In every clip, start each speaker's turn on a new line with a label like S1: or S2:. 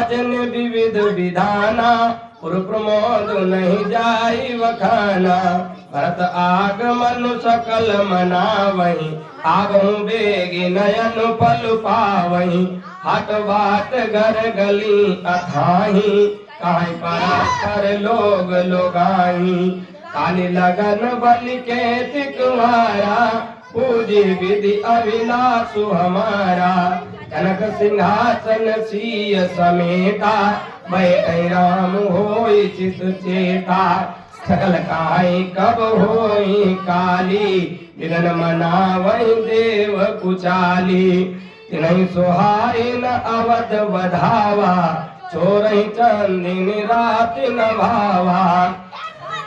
S1: जन विविध विधाना पुर प्रमोद नहीं जाई वखाना। भरत आगमन सकल मनावही आगहु बेगी नयन पल पावही। हाट बाट घर गली अथाही काहे पर लोग लोगाई। काली लगन बलि के तिकवारा पूजी विधि अविनाशु हमारा। कनक सिंहासन सीय समेता बैठे राम होई चित चेता। सकल काई कब होई काली विघ्न मनावई देव कुचाली। तिन्हि सोहाई न अवध बधावा छोरहि चंदिनी रात न भावा।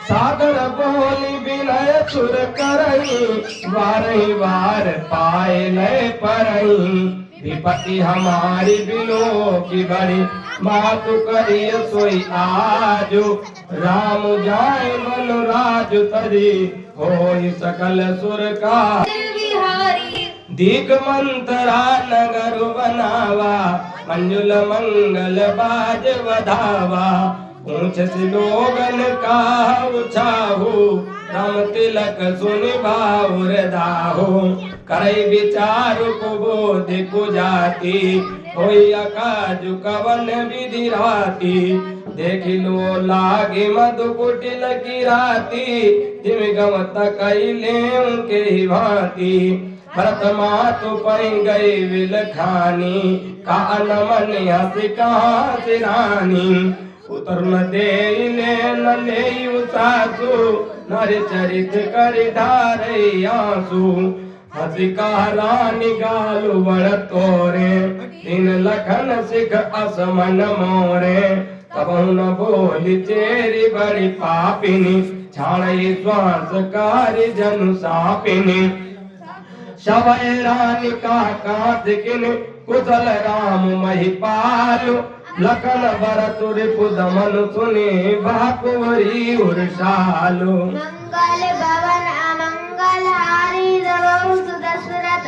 S1: सागर बोली विनय सुर करही वारही वार पाए लय परही। विपत्ति हमारी बिलो की बड़ी मातु करिय सोई आजु। राम जाय मन राज तरी होई सकल सुर का। दीक मंतरा नगर बनावा मंजुल मंगल बाज वधावा। ऊंच लोगन का उछाहू राम तिलक सुनि भाउर दाहू। करई विचारु कुबोध कुजाति होई अकाजु कवन विधि राती। देखि लो लागे मधु कुटिल की राती जिम गमत कैले उनके भांति। भरत मातु पै गई विलखानी का नमन हसी कहाँ सिरानी। उतर न दे न ले सासु नर चरित कर ढारे आंसू। हसी रानी गालु बड़ तोरे इन लखन सिख असमन मोरे। तब न बोली चेरी बड़ी पापिनी छाड़ई श्वास कारी जनु सापिनी। शवय रानी का कांत किन कुशल राम महिपालु। लखन भरत रिपुद मनु सुने बाकुवरी उर्षालु।
S2: मंगल भवन अमंगल हारी दबहु सुदशरथ